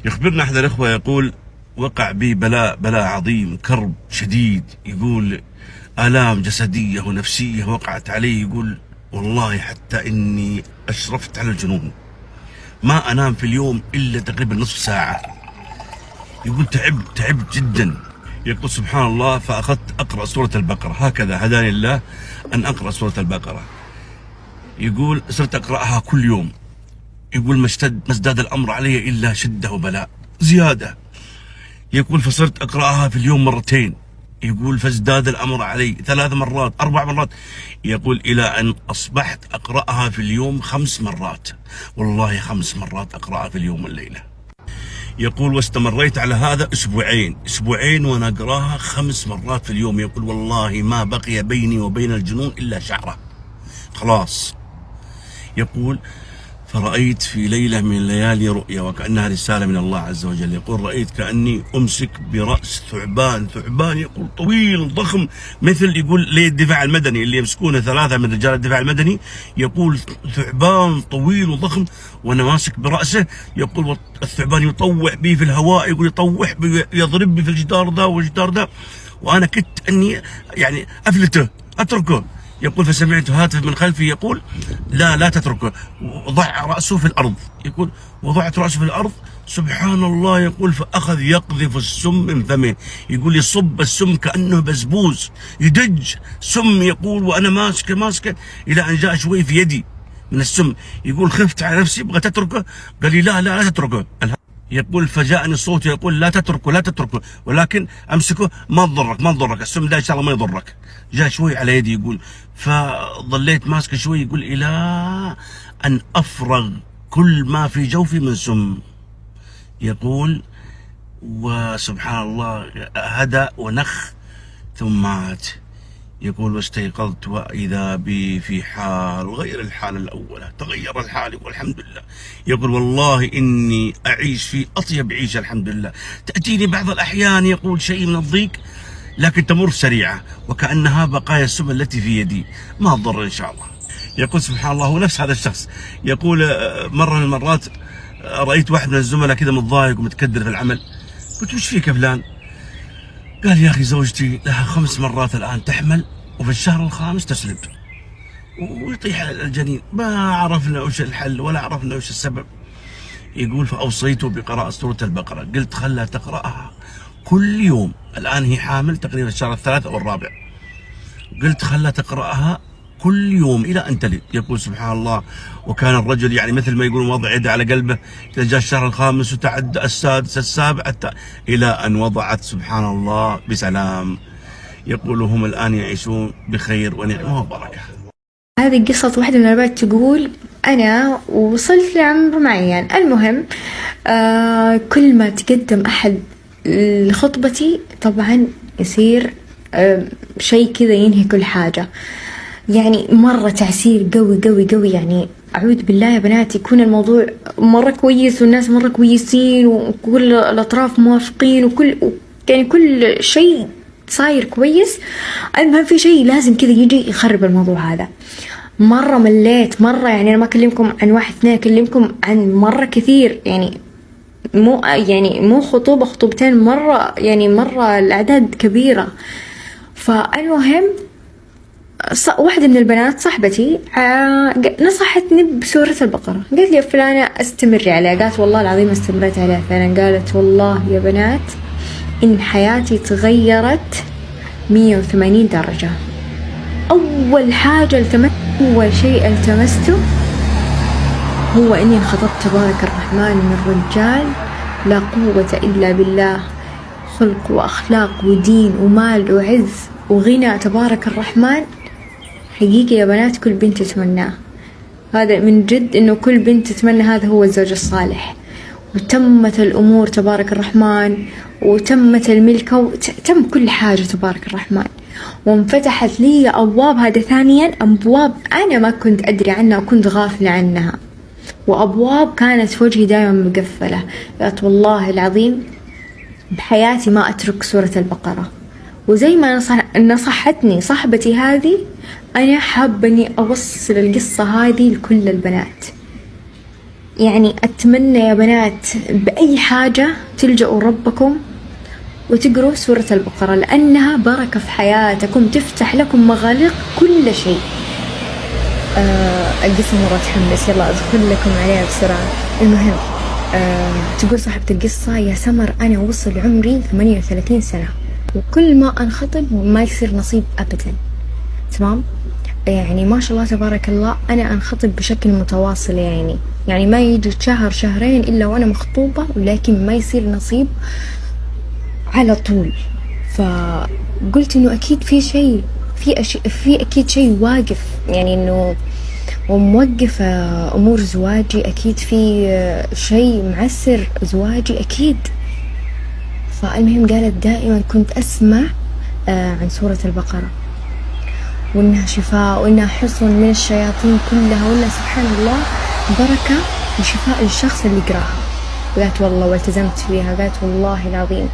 يخبرنا أحد الأخوة يقول: وقع بي بلاء عظيم، كرب شديد، يقول آلام جسدية ونفسية وقعت علي. يقول: والله حتى إني أشرفت على الجنون، ما أنام في اليوم إلا تقريبا نصف ساعة. يقول تعبت جدا. يقول: سبحان الله، فأخذت أقرأ سورة البقرة، هكذا هداني الله أن أقرأ سورة البقرة. يقول: صرت أقرأها كل يوم. يقول: ما ازداد الأمر علي إلا شدة وبلاء زيادة. يقول: فصرت أقرأها في اليوم مرتين. يقول: فازداد الأمر علي 3 مرات 4 مرات. يقول: إلى أن أصبحت أقرأها في اليوم 5 مرات. والله 5 مرات أقرأها في اليوم والليلة. يقول: واستمريت على هذا أسبوعين وأنا أقرأها 5 مرات في اليوم. يقول: والله ما بقي بيني وبين الجنون إلا شعرة، خلاص. يقول: فرأيت في ليلة من الليالي رؤيا وكأنها رسالة من الله عز وجل. يقول: رأيت كأني أمسك برأس ثعبان، يقول طويل ضخم، مثل يقول ليه الدفاع المدني اللي يمسكونه 3 من رجال الدفاع المدني. يقول: ثعبان طويل وضخم وأنا ماسك برأسه. يقول: الثعبان يطوح بي في الهواء، يقول يطوح بي، يضرب بي في الجدار ذا والجدار ذا، وأنا كنت أني يعني أفلته أتركه. يقول: فسمعت هاتف من خلفي يقول: لا تتركه، وضع رأسه في الأرض. يقول: وضعت رأسه في الأرض، سبحان الله. يقول: فأخذ يقذف السم من فمه. يقول: يصب السم كأنه بزبوز، يدج سم. يقول: وأنا ماسكه إلى أن جاء شوي في يدي من السم. يقول: خفت على نفسي، بغيت أتركه، قال لي: لا تتركه. يقول: فجاءني الصوت يقول: لا تتركه، ولكن امسكه، ما تضرك السم ده ان شاء الله ما يضرك. جاء شوي على يدي. يقول: فظليت ماسكه شوي، يقول الى ان افرغ كل ما في جوفي من سم. يقول: وسبحان الله هدأ ونخ ثم مات. يقول: واستيقظت وإذا بي في حال غير الحال الأولى، تغير الحال والحمد لله. يقول: والله إني أعيش في أطيب عيشة الحمد لله. تأتيني بعض الأحيان يقول شيء من الضيق، لكن تمر سريعة وكأنها بقايا السم التي في يدي، ما تضر إن شاء الله. يقول: سبحان الله، هو نفس هذا الشخص. يقول: مرة من المرات رأيت واحد من الزملاء كذا متضايق ومتكدر في العمل. قلت: وش فيك يا فلان؟ قال: يا أخي زوجتي لها 5 مرات الآن تحمل، وفي الشهر الخامس تسلب ويطيح الجنين، ما عرفنا وش الحل ولا عرفنا وش السبب. يقول: فأوصيته بقراءة سورة البقرة، قلت خلها تقرأها كل يوم. الآن هي حامل تقريبا الشهر الثالث أو الرابع. قلت خلها تقرأها كل يوم إلى أن تلد. يقول: سبحان الله، وكان الرجل يعني مثل ما يقول وضع يده على قلبه، إذا جاء الشهر الخامس وتعدى السادس السابع إلى أن وضعت سبحان الله بسلام. يقول: هم الآن يعيشون بخير ونعمة وبركة. هذه قصة واحدة من البنات تقول: أنا وصلت لعمر معين، المهم كل ما تقدم أحد لخطبتي طبعا يصير شيء كذا ينهي كل حاجة، يعني مرة تعسير قوي قوي قوي. يعني أعوذ بالله يا بنات، يكون الموضوع مرة كويس والناس مرة كويسين وكل الأطراف موافقين وكل يعني كل شيء صاير كويس، المهم في شيء لازم كذا يجي يخرب الموضوع هذا. مرة مليت، مرة يعني أنا ما أكلمكم عن 1 2، أكلمكم عن مرة كثير، يعني مو خطوبة 2 مرة، يعني مرة الأعداد كبيرة. فالمهم واحدة من البنات صاحبتي نصحتني بسورة البقرة، قالت لي: يا فلانة استمري عليها. قالت: والله العظيم استمريت عليها فعلا. قالت: والله يا بنات إن حياتي تغيرت 180 درجة. أول شيء التمسته هو إني انخطبت تبارك الرحمن من رجال لا قوة إلا بالله، خلق وأخلاق ودين ومال وعز وغنى تبارك الرحمن. حقيقي يا بنات كل بنت تتمناه، هذا من جد إنه كل بنت تتمنى هذا هو الزوج الصالح. وتمت الأمور تبارك الرحمن، وتمت الملكة، وتم كل حاجة تبارك الرحمن، وانفتحت لي أبواب. هذا ثانيا، أبواب أنا ما كنت أدري عنها وكنت غافلة عنها، وأبواب كانت في وجهي دائما مقفلة. قلت: والله العظيم بحياتي ما أترك سورة البقرة. وزي ما نصحتني صاحبتي هذه، أنا حابة أني أوصل القصة هذه لكل البنات. يعني أتمنى يا بنات بأي حاجة تلجأوا ربكم وتقروا سورة البقرة، لأنها بركة في حياتكم، تفتح لكم مغاليق كل شيء. القصة مرة تحمس، يلا أدخل لكم عليها بسرعة. المهم تقول صاحبة القصة: يا سمر أنا وصل عمري 38 سنة وكل ما أنخطب ما يصير نصيب أبدا. تمام، يعني ما شاء الله تبارك الله أنا أنخطب بشكل متواصل، يعني ما يجي شهر شهرين إلا وأنا مخطوبة، ولكن ما يصير نصيب على طول. فقلت إنه أكيد في شيء، في أكيد شيء واقف، يعني إنه وموقف أمور زواجي، أكيد في شيء معسر زواجي أكيد. فالمهم قالت دائما كنت أسمع عن سورة البقرة وإنها شفاء وإنها حصن من الشياطين كلها، وإنها سبحان الله بركة وشفاء للشخص اللي يقراها. قالت والله والتزمت فيها، قالت والله العظيم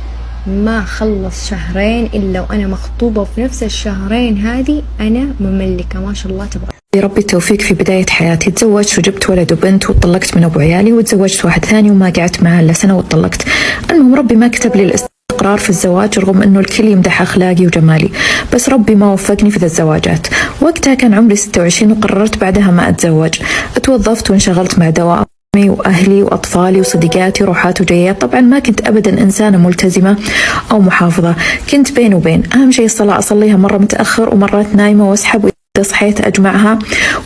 ما خلص شهرين إلا وأنا مخطوبة، وفي نفس الشهرين هذه أنا مملكة ما شاء الله تبارك. ربي التوفيق في بداية حياتي. تزوجت وجبت ولد وبنت وطلقت من أبو عيالي، وتزوجت واحد ثاني وما قعدت معه إلا سنة وطلقت. المهم ربي ما كتب لي الاستقرار في الزواج رغم أنه الكل يمدح أخلاقي وجمالي، بس ربي ما وفقني في ذا الزواجات. وقتها كان عمري 26 وقررت بعدها ما أتزوج. اتوظفت وانشغلت مع دوام وأهلي وأطفالي وصديقاتي روحات وجيات. طبعا ما كنت أبدا إنسانة ملتزمة أو محافظة، كنت بين وبين. أهم شيء الصلاة أصليها مرة متأخر ومرات نايمة وأسحب، وإذا صحيت أجمعها،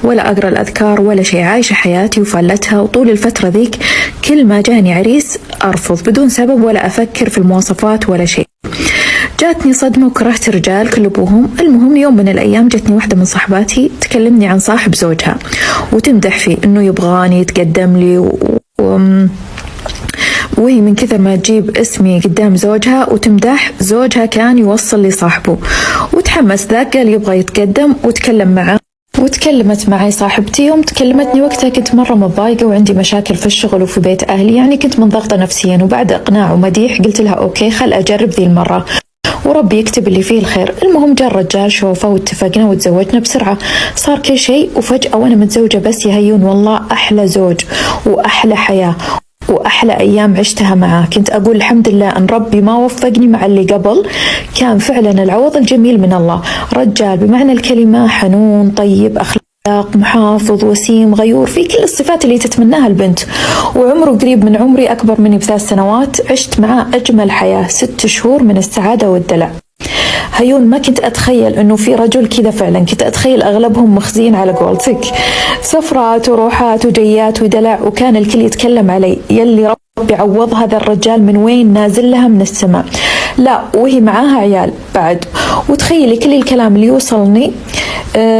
ولا أقرأ الأذكار ولا شيء. عايشة حياتي وفلتها. وطول الفترة ذيك كل ما جاني عريس أرفض بدون سبب ولا أفكر في المواصفات ولا شيء. جاتني صدمة وكرهت الرجال كل أبوهم. المهم يوم من الأيام جتني واحدة من صحباتي تكلمني عن صاحب زوجها وتمدح فيه إنه يبغاني يتقدم لي وهي من كثر ما تجيب اسمي قدام زوجها وتمدح زوجها كان يوصل لي صاحبه، وتحمس ذاك قال يبغى يتقدم وتكلم معه. وتكلمت معي صاحبتي. يوم تكلمتني وقتها كنت مرة متضايقة وعندي مشاكل في الشغل وفي بيت أهلي، يعني كنت منضغطة نفسيا. وبعد إقناع ومديح قلت لها أوكي خل أجرب ذي المرة وربي يكتب اللي فيه الخير. المهم جاء الرجال شوفه واتفقنا وتزوجنا بسرعة. صار كل شيء وفجأة وأنا متزوجة بس يا هيون والله أحلى زوج وأحلى حياة وأحلى أيام عشتها معاه. كنت أقول الحمد لله أن ربي ما وفقني مع اللي قبل، كان فعلا العوض الجميل من الله. رجال بمعنى الكلمة، حنون طيب أخلاق محافظ وسيم غيور، في كل الصفات اللي تتمناها البنت، وعمره قريب من عمري أكبر مني ب3 سنوات. عشت معاه أجمل حياة، 6 شهور من السعادة والدلع. هيون ما كنت أتخيل أنه في رجل كذا فعلا، كنت أتخيل أغلبهم مخزين على قولتك، سفرات وروحات وجيات ودلع، وكان الكل يتكلم علي يلي ربي عوض هذا الرجال من وين نازل لها من السماء. لا وهي معاها عيال بعد. وتخيلي كل الكلام اللي يوصلني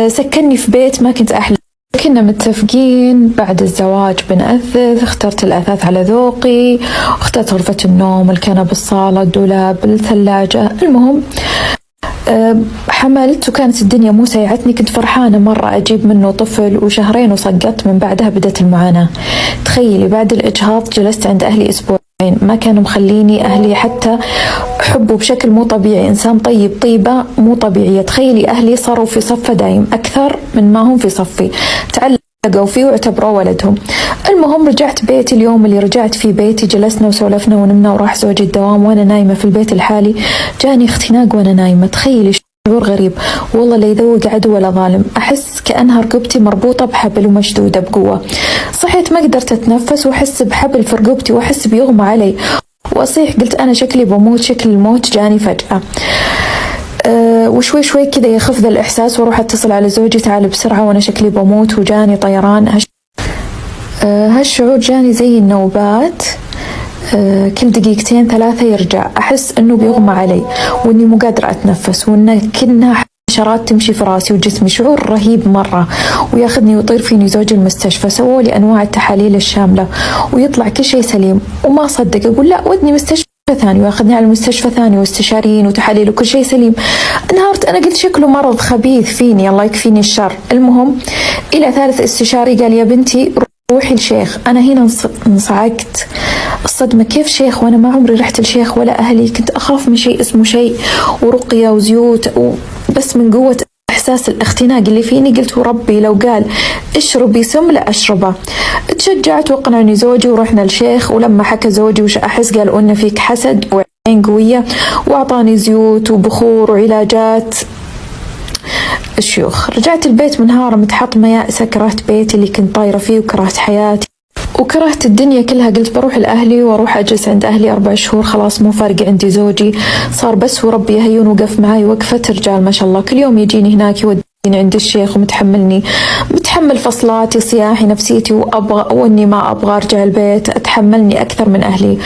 سكنني في بيت ما كنت أحلم. كنا متفقين بعد الزواج بنأثث، اخترت الأثاث على ذوقي، اخترت غرفة النوم، الكنبة، الصالة، الدولاب، الثلاجة. المهم حملت وكانت الدنيا مو سايعتني. كنت فرحانة مرة أجيب منه طفل، وشهرين وسقطت. من بعدها بدأت المعاناة. تخيلي بعد الإجهاض جلست عند أهلي أسبوعين، ما كانوا مخليني أهلي حتى حبه بشكل مو طبيعي، إنسان طيب طيبة مو طبيعية. تخيلي أهلي صاروا في صفه دايم أكثر من ما هم في صفي، تعلقوا فيه واعتبروه ولدهم. المهم رجعت بيتي. اليوم اللي رجعت فيه بيتي جلسنا وسولفنا ونمنا، وراح زوجي الدوام وأنا نايمة في البيت الحالي. جاني اختناق وأنا نايمة. تخيلي شعور غريب والله لا يذوق عدو ولا ظالم. أحس كأنها رقبتي مربوطة بحبل ومشدودة بقوة. صحيت ما قدرت أتنفس وأحس بحبل في رقبتي وأحس بيغمى علي وأصيح. قلت أنا شكلي بموت، شكل الموت جاني فجأة. وشوي شوي كذا يخف ذا الإحساس، وأروح أتصل على زوجي تعال بسرعة وأنا شكلي بموت وجاني طيران. هالشعور جاني زي النوبات، كل دقيقتين 3 يرجع. أحس أنه بيغمى علي وأني مو قادرة أتنفس وأن كأنها حشرات تمشي في راسي وجسمي. شعور رهيب مرة. وياخذني ويطير فيني زوجي المستشفى، سووا لي أنواع التحاليل الشاملة ويطلع كل شيء سليم. وما صدق، أقول لا ودني مستشفى ثاني، واخذني على مستشفى ثاني واستشاريين وتحاليل وكل شيء سليم. انهارت. انا قلت شكله مرض خبيث فيني الله يكفيني الشر. المهم الى 3 استشاري قال يا بنتي روحي الشيخ. انا هنا انصعقت الصدمة. كيف شيخ وانا ما عمري رحت الشيخ ولا اهلي؟ كنت اخاف من شيء اسمه شيء ورقية وزيوت بس من قوة إحساس الاختناق اللي فيني قلت وربي لو قال اشربي سم لا أشربه. تشجعت وقنعني زوجي ورحنا للشيخ، ولما حكى زوجي وش أحس قال إن فيك حسد وعين قوية، وأعطاني زيوت وبخور وعلاجات الشيوخ. رجعت البيت منهارة متحطمة يائسة، كرهت بيتي اللي كنت طايرة فيه وكرهت حياتي وكرهت الدنيا كلها. قلت بروح لأهلي وأروح أجلس عند أهلي 4 شهور، خلاص مو فارق عندي زوجي صار بس وربي يهيون. وقف معاي وقفة رجال ما شاء الله، كل يوم يجيني هناك يوديني عند الشيخ ومتحملني، متحمل فصلاتي صياحي نفسيتي واني ما ابغى ارجع البيت، اتحملني اكثر من اهلي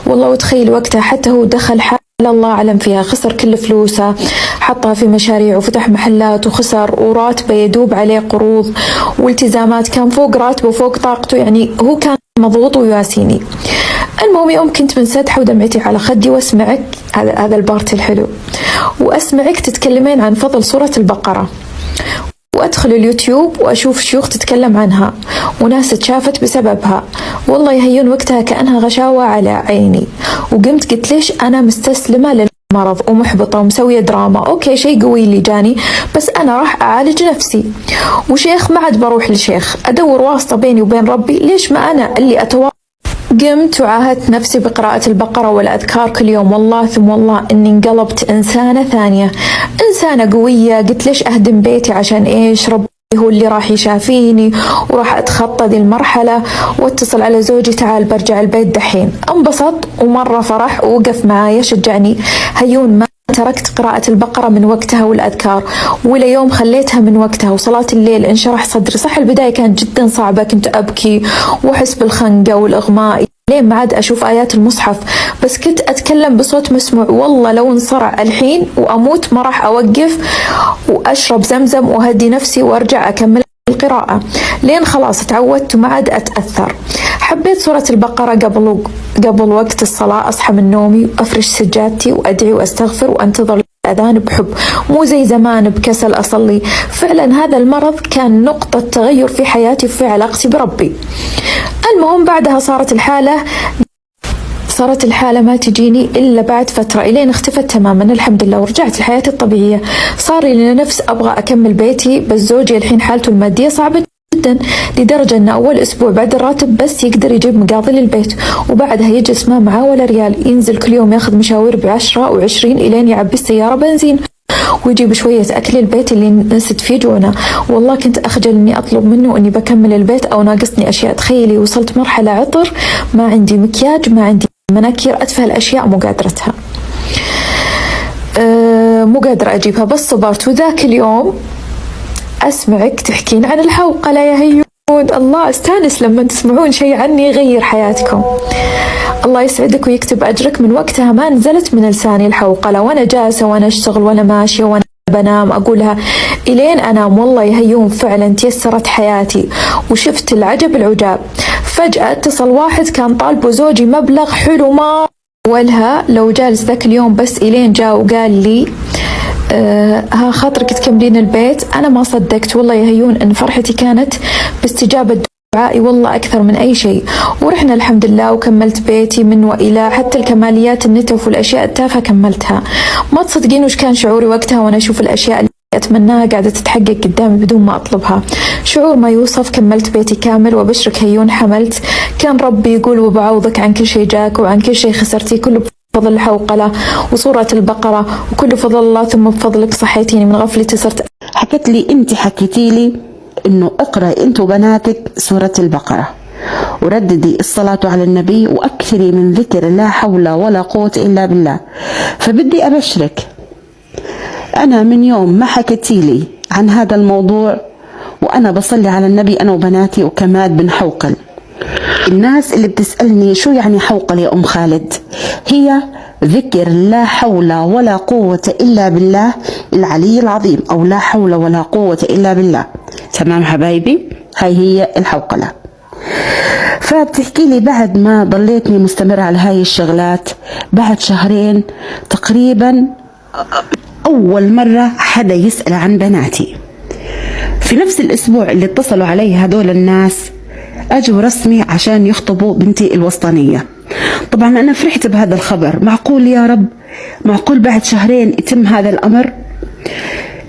والله. وتخيل وقتها حتى هو دخل حال الله اعلم فيها، خسر كل فلوسه، حطها في مشاريع وفتح محلات وخسر، وراتبه يدوب عليه قروض والتزامات، كان فوق راتبه وفوق طاقته، يعني هو كان مضغوط وياسيني. المهم يوم كنت منسدحة ودمعتي على خدي واسمعك، هذا البارت الحلو، واسمعك تتكلمين عن فضل سورة البقرة، وأدخل اليوتيوب وأشوف شيوخ تتكلم عنها وناس تشافت بسببها. والله يهيون وقتها كأنها غشاوة على عيني، وقمت قلت ليش أنا مستسلمة للمرض ومحبطة ومسوية دراما؟ أوكي شيء قوي اللي جاني، بس أنا راح أعالج نفسي. وشيخ ما عاد بروح لشيخ، أدور واسطة بيني وبين ربي، ليش ما أنا اللي أتواصل؟ قمت وعاهدت نفسي بقراءة البقرة والأذكار كل يوم، والله ثم والله إني انقلبت إنسانة ثانية، إنسانة قوية. قلت ليش أهدم بيتي عشان إيش؟ ربي هو اللي راح يشافيني وراح أتخطى ذي المرحلة. واتصل على زوجي تعال برجع البيت دحين، انبسط ومرة فرح ووقف معايا شجعني. هيون ما تركت قراءة البقرة من وقتها والأذكار، ولا يوم خليتها من وقتها. وصلاة الليل انشرح صدري، صح البداية كانت جدا صعبة، كنت أبكي وأحس بالخنقة والإغماء، لين ما عاد أشوف آيات المصحف، بس كنت أتكلم بصوت مسموع. والله لو انصرع الحين وأموت ما راح أوقف، وأشرب زمزم وأهدي نفسي وأرجع أكمل القراءة، لين خلاص تعودت وما عاد أتأثر. حبيت سورة البقرة قبل وقت الصلاة، أصحى من نومي وأفرش سجادتي وأدعي وأستغفر وأنتظر الأذان بحب، مو زي زمان بكسل أصلي. فعلا هذا المرض كان نقطة تغير في حياتي وفي علاقتي بربي. المهم بعدها صارت الحالة ما تجيني إلا بعد فترة، إلين اختفت تماما الحمد لله، ورجعت لحياتي الطبيعية. صار لي نفس أبغى أكمل بيتي، بس زوجي الحين حالته المادية صعبة جدا، لدرجة أن أول أسبوع بعد الراتب بس يقدر يجيب مقاضي للبيت، وبعدها يجلس ما معاه ولا ريال، ينزل كل يوم ياخذ مشاوير ب10 و20 إلين يعبي السيارة بنزين ويجيب شوية أكل البيت اللي نسد فيه جونا. والله كنت أخجل إني أطلب منه إني بكمل البيت أو ناقصني أشياء. تخيلي وصلت مرحلة عطر، ما عندي مكياج، ما عندي مناكير، أتفه الأشياء مو قادرتها، مو قادرة أجيبها، بس صبرت. وذاك اليوم أسمعك تحكين عن الحوقلة يا هيون، الله استانس لما تسمعون شيء عني يغير حياتكم. الله يسعدك ويكتب أجرك. من وقتها ما نزلت من لساني الحوقلة، وأنا جالسة وأنا أشتغل وأنا ماشية وأنا بنام أقولها إلين أنام. والله يا هيون فعلا تيسرت حياتي وشفت العجب العجاب. فجأة اتصل واحد كان طالبه زوجي مبلغ حلو ما ولها لو جالس ذاك اليوم، بس إلين جاء وقال لي ها خاطرك تكملين البيت. أنا ما صدقت والله يا هيون إن فرحتي كانت باستجابة دعائي والله أكثر من أي شيء. ورحنا الحمد لله وكملت بيتي من وإلى، حتى الكماليات النتف والأشياء التافهة كملتها. ما تصدقين وش كان شعوري وقتها وأنا أشوف الأشياء اللي أتمناها قاعدة تتحقق قدامي بدون ما أطلبها، شعور ما يوصف. كملت بيتي كامل وبشرك هيون حملت. كان ربي يقول وبعوضك عن كل شيء جاك وعن كل شيء خسرتي، كله بفضل الحوقلة وسورة البقرة، وكله بفضل الله ثم بفضلك صحيتيني من غفلتي صرت. حكت لي انت حكيتي لي انه اقرأي انت وبناتك سورة البقرة ورددي الصلاة على النبي واكثري من ذكر لا حول ولا قوة الا بالله. فبدي ابشرك، انا من يوم ما حكيتي لي عن هذا الموضوع وانا بصلي على النبي انا وبناتي وكماد بن حوقل. الناس اللي بتسألني شو يعني حوقل يا ام خالد، هي ذكر لا حول ولا قوة إلا بالله العلي العظيم، أو لا حول ولا قوة إلا بالله. تمام حبايبي، هاي هي الحوقلة. فبتحكي لي بعد ما ضليتني مستمرة على هاي الشغلات، بعد شهرين تقريبا أول مرة حدا يسأل عن بناتي. في نفس الأسبوع اللي اتصلوا علي هدول الناس أجوا رسمي عشان يخطبوا بنتي الوسطانية. طبعا أنا فرحت بهذا الخبر، معقول يا رب، معقول بعد شهرين يتم هذا الأمر؟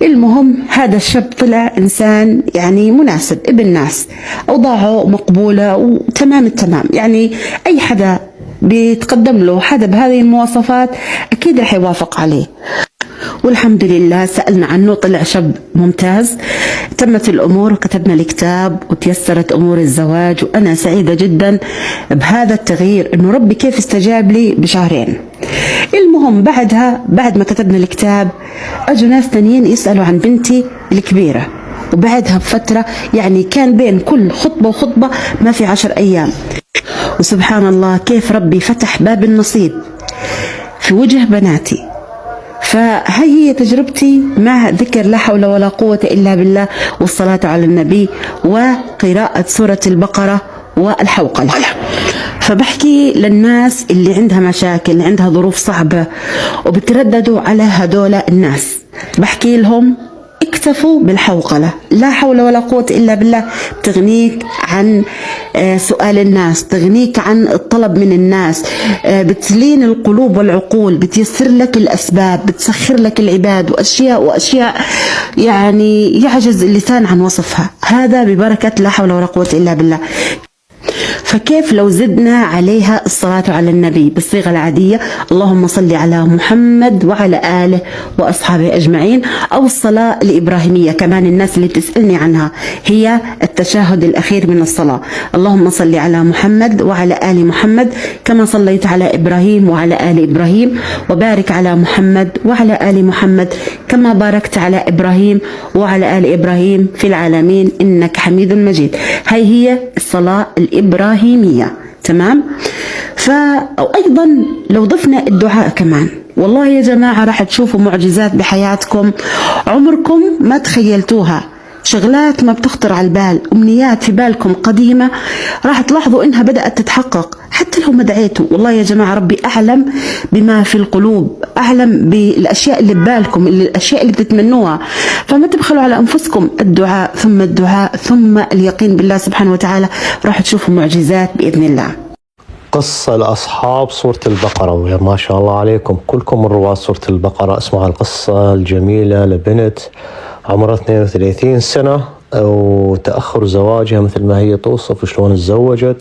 المهم هذا الشاب طلع إنسان يعني مناسب، ابن ناس، أوضاعه مقبولة وتمام التمام. يعني أي حدا بيتقدم له حدا بهذه المواصفات أكيد رح يوافق عليه. والحمد لله سألنا عنه، طلع شاب ممتاز، تمت الأمور وكتبنا الكتاب وتيسرت أمور الزواج، وأنا سعيدة جدا بهذا التغيير، إنه ربي كيف استجاب لي بشهرين. المهم بعدها بعد ما كتبنا الكتاب أجوا ناس تانيين يسألوا عن بنتي الكبيرة، وبعدها بفترة يعني كان بين كل خطبة وخطبة ما في 10 أيام. وسبحان الله كيف ربي فتح باب النصيب في وجه بناتي. فهي هي تجربتي مع ذكر لا حول ولا قوة إلا بالله والصلاة على النبي وقراءة سورة البقرة والحوقلة. فبحكي للناس اللي عندها مشاكل، اللي عندها ظروف صعبة وبترددوا على هدول الناس، بحكي لهم اكتفوا بالحوقلة. لا حول ولا قوة إلا بالله بتغنيك عن سؤال الناس، تغنيك عن الطلب من الناس، بتلين القلوب والعقول، بتيسر لك الأسباب، بتسخر لك العباد، وأشياء يعني يعجز اللسان عن وصفها. هذا ببركة لا حول ولا قوة إلا بالله. فكيف لو زدنا عليها الصلاة على النبي بالصيغة العادية، اللهم صل على محمد وعلى آله وأصحابه أجمعين، أو الصلاة الإبراهيمية كمان الناس اللي تسألني عنها، هي التشهد الأخير من الصلاة، اللهم صل على محمد وعلى آل محمد كما صليت على إبراهيم وعلى آل إبراهيم، وبارك على محمد وعلى آل محمد كما باركت على إبراهيم وعلى آل إبراهيم في العالمين إنك حميد مجيد. هي الصلاة الإبراهيمية، تمام؟ وأيضا لو ضفنا الدعاء كمان، والله يا جماعة راح تشوفوا معجزات بحياتكم عمركم ما تخيلتوها، شغلات ما بتخطر على البال، أمنيات في بالكم قديمة راح تلاحظوا إنها بدأت تتحقق حتى لو ما دعيتوا. والله يا جماعة ربي أعلم بما في القلوب، أعلم بالأشياء اللي ببالكم، الأشياء اللي بتتمنوها، فما تبخلوا على أنفسكم. الدعاء ثم الدعاء ثم اليقين بالله سبحانه وتعالى، راح تشوفوا معجزات بإذن الله. قصة لأصحاب سورة البقرة، ويا ما شاء الله عليكم كلكم من رواة سورة البقرة. اسمعوا القصة الجميلة لبنت عمرها 32 سنة وتأخر زواجها مثل ما هي توصف شلون تزوجت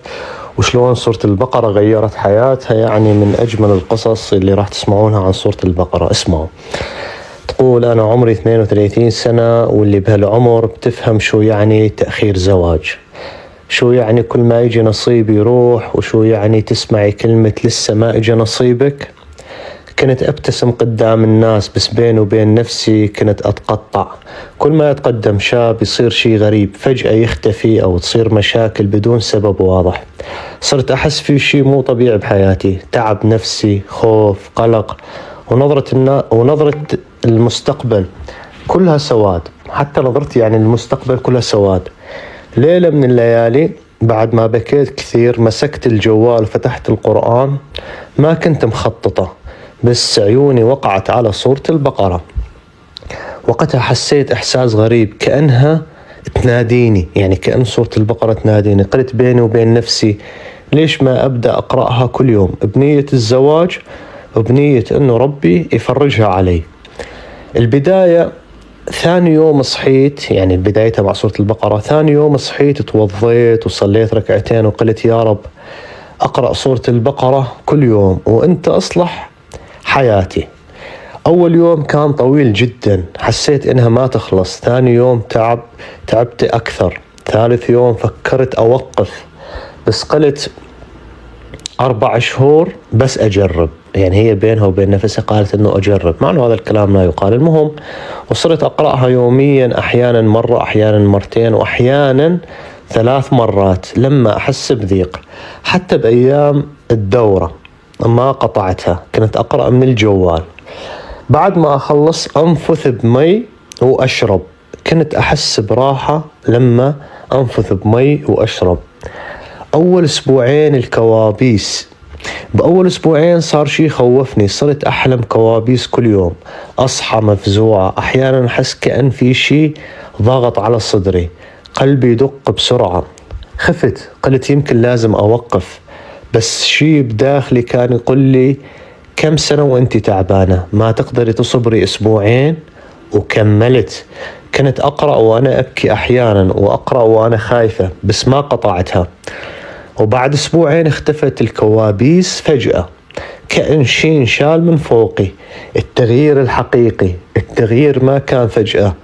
وشلون سورة البقرة غيرت حياتها. يعني من أجمل القصص اللي راح تسمعونها عن سورة البقرة. اسمعوا. تقول أنا عمري 32 سنة، واللي بهالعمر بتفهم شو يعني تأخير زواج، شو يعني كل ما يجي نصيب يروح، وشو يعني تسمعي كلمة لسه ما اجى نصيبك. كنت أبتسم قدام الناس، بس بيني وبين نفسي كنت أتقطع. كل ما يتقدم شاب يصير شي غريب، فجأة يختفي أو تصير مشاكل بدون سبب واضح. صرت أحس في شي مو طبيعي بحياتي، تعب نفسي، خوف، قلق، ونظرة المستقبل كلها سواد. حتى نظرتي يعني المستقبل كلها سواد. ليلة من الليالي بعد ما بكيت كثير مسكت الجوال وفتحت القرآن. ما كنت مخططة، بس عيوني وقعت على سورة البقرة. وقتها حسيت إحساس غريب، كأنها تناديني، يعني كأن سورة البقرة تناديني. قلت بيني وبين نفسي ليش ما أبدأ أقرأها كل يوم بنية الزواج وبنية أنه ربي يفرجها علي. البداية ثاني يوم صحيت، يعني بدايتها مع سورة البقرة، ثاني يوم صحيت توضيت وصليت ركعتين وقلت يا رب أقرأ سورة البقرة كل يوم وأنت أصلح حياتي. أول يوم كان طويل جدا، حسيت إنها ما تخلص. ثاني يوم تعبت أكثر. ثالث يوم فكرت أوقف، بس قلت 4 شهور بس أجرب. يعني هي بينها وبين نفسها قالت إنه أجرب، مع إنه هذا الكلام لا يقال. المهم وصرت أقرأها يوميا، أحيانا مرة، أحيانا مرتين، وأحيانا 3 مرات لما أحس بضيق. حتى بأيام الدورة ما قطعتها، كنت أقرأ من الجوال. بعد ما أخلص أنفث بمي وأشرب. كنت أحس براحة لما أنفث بمي وأشرب. أول أسبوعين الكوابيس، بأول أسبوعين صار شي خوفني. صرت أحلم كوابيس كل يوم، أصحى مفزوعة. أحيانا أحس كأن في شي ضغط على صدري، قلبي يدق بسرعة. خفت، قلت يمكن لازم أوقف، بس شي بداخلي كان يقول لي كم سنة وانتي تعبانة، ما تقدري تصبري 2 أسبوعين وكملت. كنت أقرأ وأنا أبكي أحيانا، وأقرأ وأنا خايفة، بس ما قطعتها. وبعد أسبوعين اختفت الكوابيس فجأة، كأن شيء انشال من فوقي. التغيير الحقيقي، التغيير ما كان فجأة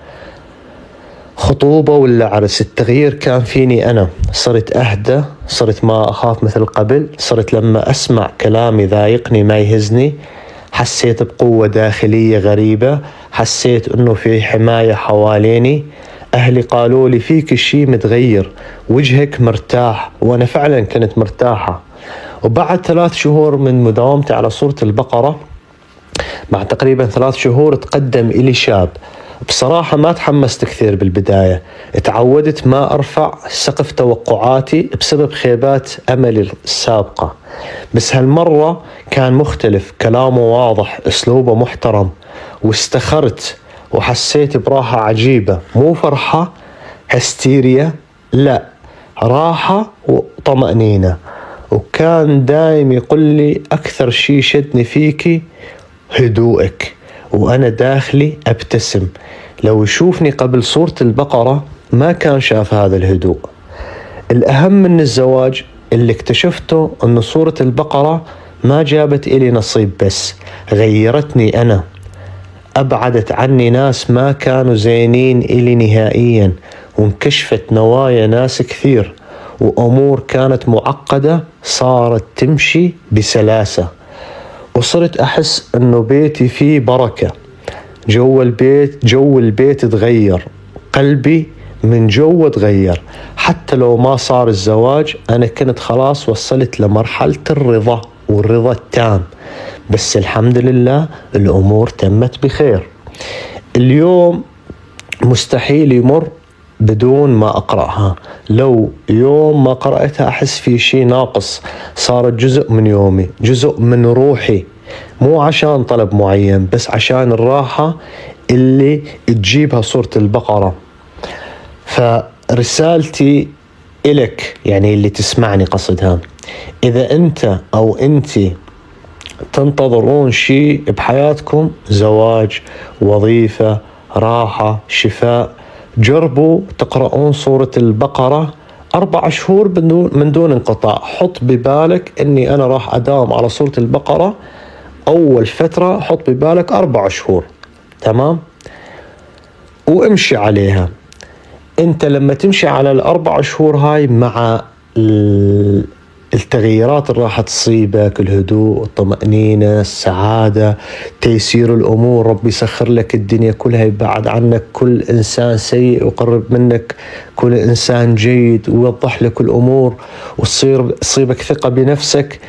خطوبة ولا عرس، التغيير كان فيني أنا. صرت أهدى، صرت ما أخاف مثل قبل، صرت لما أسمع كلام يضايقني ما يهزني. حسيت بقوة داخلية غريبة، حسيت أنه في حماية حواليني. أهلي قالوا لي فيك شيء متغير، وجهك مرتاح، وأنا فعلا كنت مرتاحة. وبعد 3 شهور من مداومتي على سورة البقرة، بعد تقريبا 3 شهور تقدم إلي شاب. بصراحة ما تحمست كثير بالبداية، تعودت ما أرفع سقف توقعاتي بسبب خيبات أملي السابقة، بس هالمرة كان مختلف، كلامه واضح، أسلوبه محترم، واستخرت وحسيت براحة عجيبة. مو فرحة هستيريا، لا، راحة وطمأنينة. وكان دايم يقول لي أكثر شي شدني فيكي هدوءك، وأنا داخلي أبتسم. لو يشوفني قبل سورة البقرة ما كان شاف هذا الهدوء. الأهم من الزواج اللي اكتشفته أن سورة البقرة ما جابت إلي نصيب بس، غيرتني أنا، أبعدت عني ناس ما كانوا زينين إلي نهائيا، وانكشفت نوايا ناس كثير، وأمور كانت معقدة صارت تمشي بسلاسة. وصرت أحس أنه بيتي فيه بركة، جو البيت تغير، قلبي من جو تغير. حتى لو ما صار الزواج أنا كنت خلاص وصلت لمرحلة الرضا والرضا التام، بس الحمد لله الأمور تمت بخير. اليوم مستحيل يمر بدون ما أقرأها، لو يوم ما قرأتها أحس في شيء ناقص، صارت جزء من يومي، جزء من روحي، مو عشان طلب معين، بس عشان الراحة اللي تجيبها سورة البقرة. فرسالتي إلك، يعني اللي تسمعني قصدها، إذا أنت أو أنتي تنتظرون شيء بحياتكم، زواج، وظيفة، راحة، شفاء، جربوا تقرؤون سورة البقرة 4 شهور من دون انقطاع. حط ببالك أني أنا راح أداوم على سورة البقرة أول فترة، حط ببالك 4 شهور، تمام؟ وامشي عليها. أنت لما تمشي على 4 شهور هاي مع التغييرات اللي راح تصيبك، الهدوء، الطمأنينة، السعادة، تيسير الأمور، ربي يسخر لك الدنيا كلها، يبعد عنك كل إنسان سيء ويقرب منك كل إنسان جيد، ويوضح لك الأمور، وتصيبك ثقة بنفسك.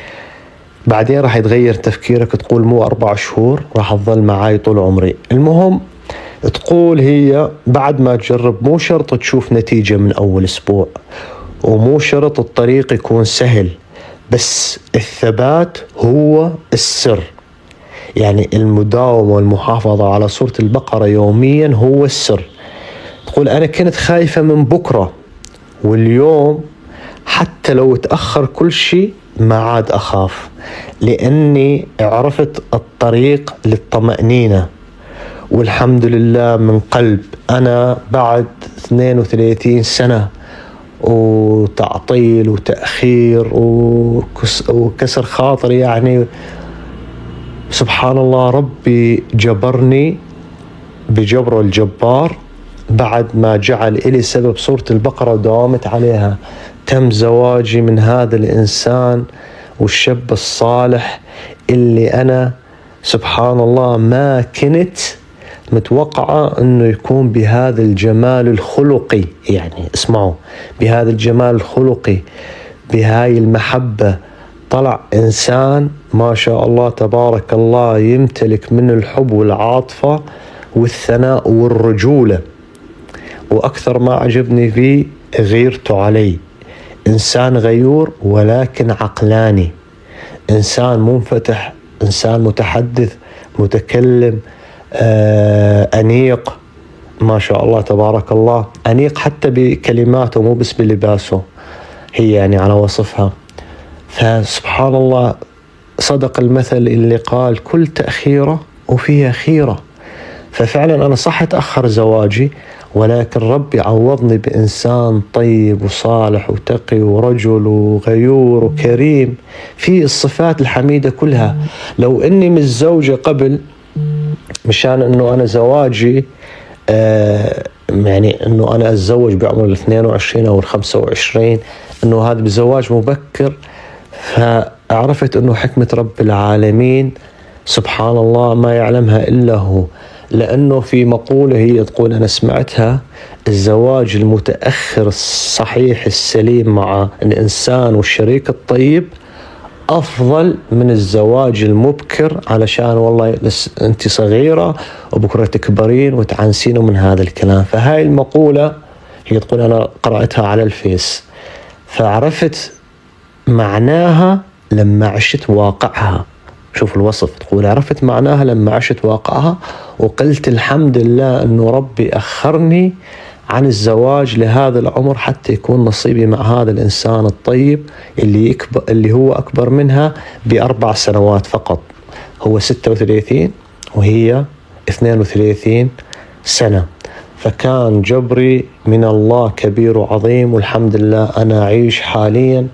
بعدين راح يتغير تفكيرك، تقول مو 4 شهور، راح تظل معاي طول عمري. المهم تقول هي بعد ما تجرب، مو شرط تشوف نتيجة من أول أسبوع، ومو شرط الطريق يكون سهل، بس الثبات هو السر. يعني المداومة والمحافظة على سورة البقرة يوميا هو السر. تقول أنا كنت خايفة من بكرة، واليوم حتى لو تأخر كل شيء ما عاد أخاف، لأني عرفت الطريق للطمأنينة. والحمد لله من قلب، أنا بعد 32 سنة وتعطيل وتأخير وكسر خاطر، يعني سبحان الله، ربي جبرني بجبره الجبار بعد ما جعل إلي سبب سورة البقرة وداومت عليها. تم زواجي من هذا الإنسان والشاب الصالح اللي أنا سبحان الله ما كنت متوقعة أنه يكون بهذا الجمال الخلقي. يعني اسمعوا، بهذا الجمال الخلقي، بهاي المحبة، طلع إنسان ما شاء الله تبارك الله يمتلك من الحب والعاطفة والثناء والرجولة. وأكثر ما عجبني فيه غيرته علي، إنسان غيور ولكن عقلاني، إنسان منفتح، إنسان متحدث، متكلم، أنيق، ما شاء الله تبارك الله، أنيق حتى بكلماته مو بس بلباسه، هي يعني على وصفها. فسبحان الله، صدق المثل اللي قال كل تأخيرة وفيها خيرة. ففعلا أنا صح أتأخر زواجي، ولكن ربي عوضني بإنسان طيب وصالح وتقي ورجل وغيور وكريم، في الصفات الحميدة كلها. لو إني متزوجة قبل مشان إنه أنا زواجي يعني إنه أنا أتزوج بعمر 22 أو 25، إنه هذا بزواج مبكر، فعرفت إنه حكمة رب العالمين سبحان الله ما يعلمها إلا هو. لأنه في مقولة هي تقول أنا سمعتها: الزواج المتأخر الصحيح السليم مع الإنسان والشريك الطيب أفضل من الزواج المبكر، علشان والله أنت صغيرة وبكرة تكبرين وتعنسين من هذا الكلام. فهاي المقولة هي تقول أنا قرأتها على الفيس، فعرفت معناها لما عشت واقعها. شوف الوصف، تقول عرفت معناها لما عشت واقعها، وقلت الحمد لله أنه ربي أخرني عن الزواج لهذا العمر حتى يكون نصيبي مع هذا الإنسان الطيب اللي هو أكبر منها ب4 سنوات فقط. هو 36 وهي 32 سنة. فكان جبري من الله كبير وعظيم، والحمد لله أنا أعيش حاليا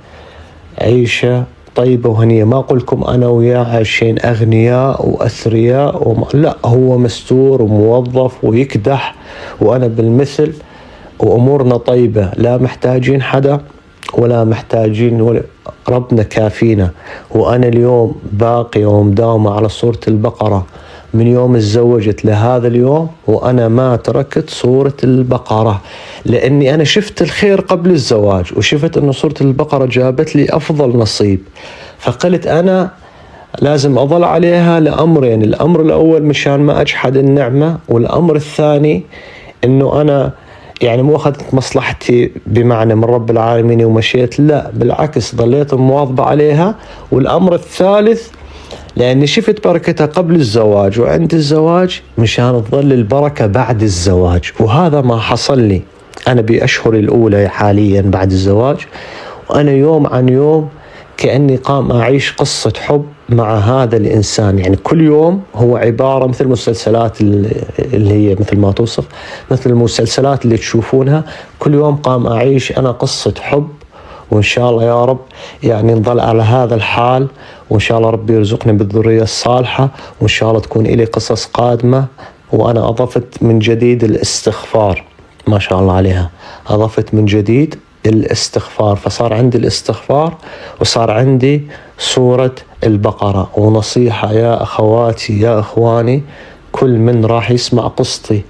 عيشة طيبة وهنية. ما أقول لكم أنا وياه عايشين أغنياء وأثرياء لا، هو مستور وموظف ويكدح وأنا بالمثل، وأمورنا طيبة، لا محتاجين حدا ولا محتاجين، ربنا كافينا. وأنا اليوم باقي ومداومة على سورة البقرة من يوم تزوجت لهذا اليوم، وأنا ما تركت سورة البقرة، لأني أنا شفت الخير قبل الزواج، وشفت أن سورة البقرة جابت لي أفضل نصيب، فقلت أنا لازم أظل عليها لأمرين: الأمر الأول مشان ما أجحد النعمة، والأمر الثاني أنه أنا يعني مو أخذت مصلحتي بمعنى من رب العالمين ومشيت، لا بالعكس ظليت مواظبة عليها. والأمر الثالث لأني شفت بركتها قبل الزواج وعند الزواج مشان تظل البركة بعد الزواج، وهذا ما حصل لي أنا بأشهر الأولى حاليا بعد الزواج. وأنا يوم عن يوم كأني قام أعيش قصة حب مع هذا الإنسان، يعني كل يوم هو عبارة مثل المسلسلات اللي هي مثل ما توصف، مثل المسلسلات اللي تشوفونها، كل يوم قام أعيش أنا قصة حب. وإن شاء الله يا رب يعني نظل على هذا الحال، وإن شاء الله ربي يرزقني بالذرية الصالحة، وإن شاء الله تكون إلي قصص قادمة. وأنا أضفت من جديد الاستغفار، ما شاء الله عليها، أضفت من جديد الاستغفار، فصار عندي الاستغفار وصار عندي سورة البقرة. ونصيحة يا أخواتي يا أخواني، كل من راح يسمع قصتي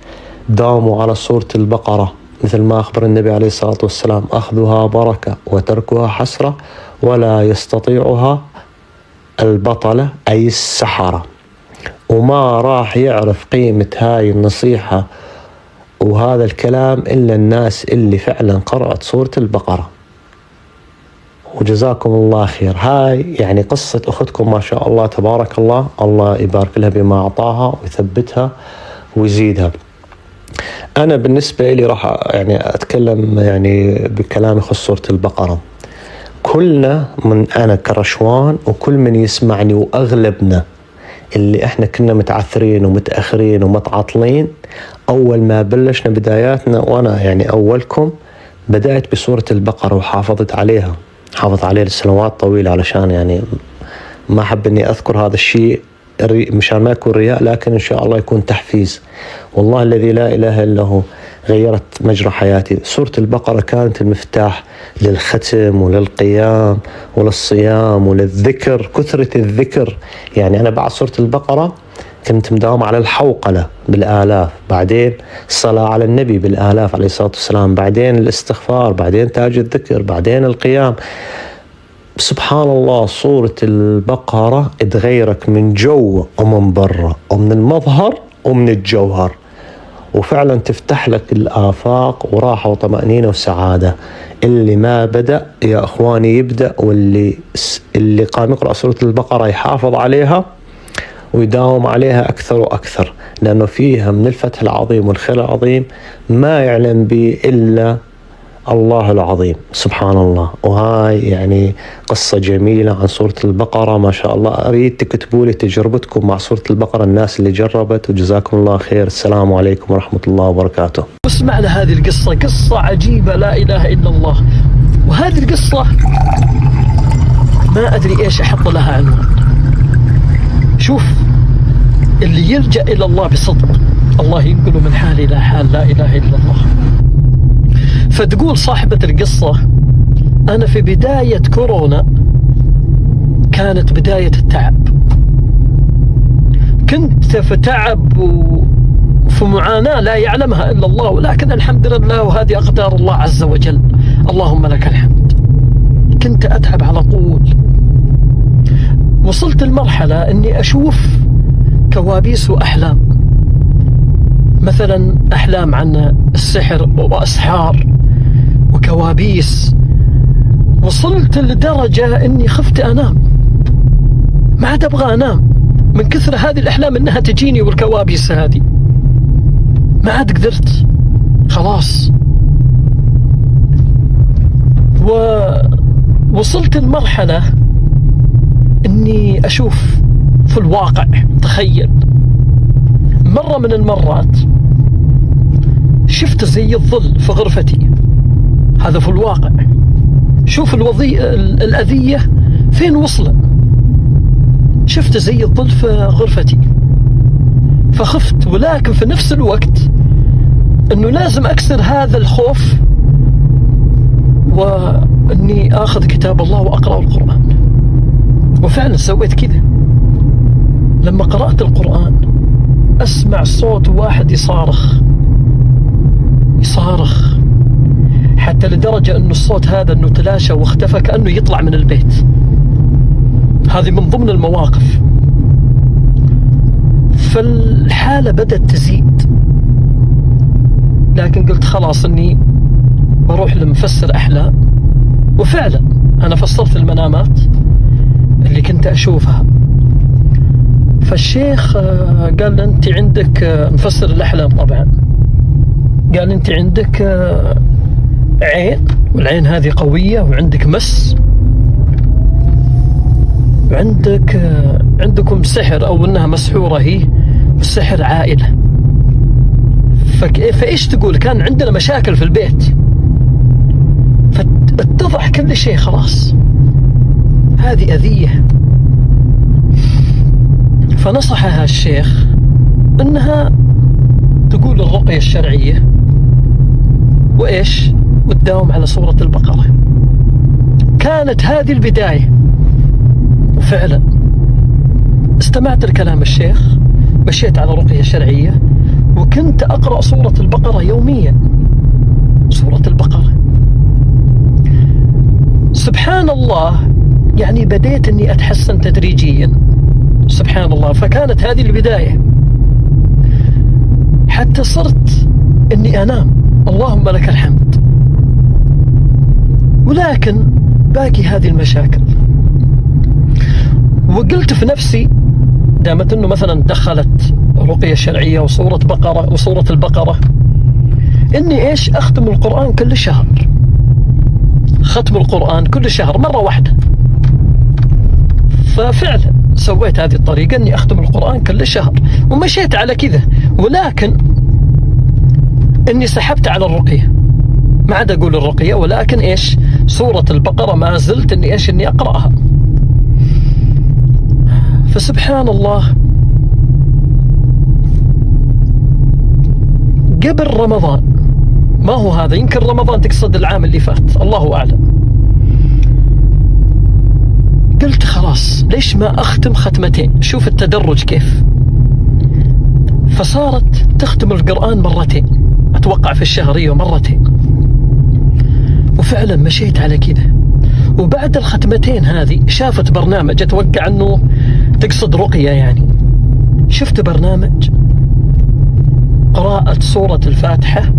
داوموا على سورة البقرة، مثل ما أخبر النبي عليه الصلاة والسلام: أخذها بركة وتركها حسرة، ولا يستطيعها البطلة أي السحرة. وما راح يعرف قيمة هاي النصيحة وهذا الكلام إلا الناس اللي فعلا قرأت سورة البقرة. وجزاكم الله خير. هاي يعني قصة أختكم ما شاء الله تبارك الله، الله يبارك لها بما أعطاها ويثبتها ويزيدها. أنا بالنسبة لي راح يعني أتكلم يعني بكلام يخص سورة البقرة. كلنا من أنا كرشوان وكل من يسمعني وأغلبنا اللي إحنا كنا متعثرين ومتأخرين ومتعطلين، أول ما بلشنا بداياتنا وأنا يعني أولكم بدأت بسورة البقرة وحافظت عليها، حافظت عليها لسنوات طويلة، علشان يعني ما أحب إني أذكر هذا الشيء مشان ما يكون رياء، لكن إن شاء الله يكون تحفيز. والله الذي لا إله إلا هو غيرت مجرى حياتي. سورة البقرة كانت المفتاح للختم وللقيام وللصيام وللذكر، كثرة الذكر. يعني أنا بعد سورة البقرة كنت مداوم على الحوقلة بالآلاف، بعدين الصلاة على النبي بالآلاف عليه الصلاة والسلام، بعدين الاستغفار، بعدين تاج الذكر، بعدين القيام. سبحان الله، سورة البقرة تغيرك من جو ومن برا ومن المظهر ومن الجوهر، وفعلا تفتح لك الآفاق وراحة وطمأنينة وسعادة. اللي ما بدأ يا أخواني يبدأ، واللي قام يقرأ سورة البقرة يحافظ عليها ويداوم عليها أكثر وأكثر، لأنه فيها من الفتح العظيم والخير العظيم ما يعلم به إلا الله العظيم سبحان الله. وهاي يعني قصة جميلة عن سورة البقرة ما شاء الله. أريد تكتبوا لي تجربتكم مع سورة البقرة الناس اللي جربت، وجزاكم الله خير. السلام عليكم ورحمة الله وبركاته. واسمع لهذه القصة، قصة عجيبة لا إله إلا الله. وهذه القصة ما أدري إيش أحط لها عنوان. شوف، اللي يلجأ إلى الله بصدق الله ينقله من حال إلى حال لا إله إلا الله. فتقول صاحبة القصة: أنا في بداية كورونا كانت بداية التعب، كنت في تعب وفي معاناة لا يعلمها إلا الله، ولكن الحمد لله وهذه أقدار الله عز وجل، اللهم لك الحمد. كنت أتعب على طول. وصلت المرحلة أني أشوف كوابيس وأحلام، مثلا أحلام عن السحر وأسحار وكوابيس. وصلت لدرجة أني خفت أنام، ما عاد أبغى أنام من كثر هذه الأحلام أنها تجيني والكوابيس هذه. ما عاد قدرت خلاص. ووصلت المرحلة أني أشوف في الواقع. تخيل، مرة من المرات شفت زي الظل في غرفتي، هذا في الواقع. شوف الأذية فين وصل. شفت زي الظل في غرفتي فخفت، ولكن في نفس الوقت أنه لازم أكسر هذا الخوف وأني أخذ كتاب الله وأقرأ القرآن. وفعلا سويت كذا. لما قرأت القرآن أسمع صوت واحد يصارخ حتى لدرجة أنه الصوت هذا أنه تلاشى واختفى كأنه يطلع من البيت. هذه من ضمن المواقف. فالحالة بدأت تزيد، لكن قلت خلاص أني بروح لمفسر أحلام. وفعلا أنا فسرت المنامات اللي كنت أشوفها. فالشيخ قال: أنت عندك مفسر الأحلام طبعا، قال: أنت عندك عين، والعين هذه قوية، وعندك مس، عندكم سحر أو أنها مسحورة هي، والسحر عائلة. فإيش تقول؟ كان عندنا مشاكل في البيت، فاتضح كل شيء خلاص، هذه أذية. فنصحها الشيخ أنها تقول الرقية الشرعية وإيش، وتداوم على سورة البقرة. كانت هذه البداية. وفعلا استمعت لكلام الشيخ، مشيت على رقية شرعية، وكنت أقرأ سورة البقرة يوميا. سورة البقرة سبحان الله، يعني بديت أني أتحسن تدريجيا سبحان الله. فكانت هذه البداية حتى صرت أني أنام، اللهم لك الحمد. ولكن باقي هذه المشاكل. وقلت في نفسي دامت أنه مثلا دخلت رقية شرعية وسورة البقرة أني إيش أختم القرآن كل شهر. ختم القرآن كل شهر مرة واحدة. ففعلا سويت هذه الطريقة أني أختم القرآن كل شهر، ومشيت على كذا. ولكن أني سحبت على الرقية، ما عاد أقول الرقية، ولكن إيش سورة البقرة ما زلت أني أقرأها. فسبحان الله، قبل رمضان، ما هو هذا، يمكن رمضان تقصد العام اللي فات، الله أعلم، قلت خلاص ليش ما أختم ختمتين. شوف التدرج كيف. فصارت تختم القرآن مرتين، أتوقع في الشهرية مرتين. وفعلا مشيت على كذا. وبعد الختمتين هذه شافت برنامج، أتوقع أنه تقصد رقية يعني. شفت برنامج قراءة سورة الفاتحة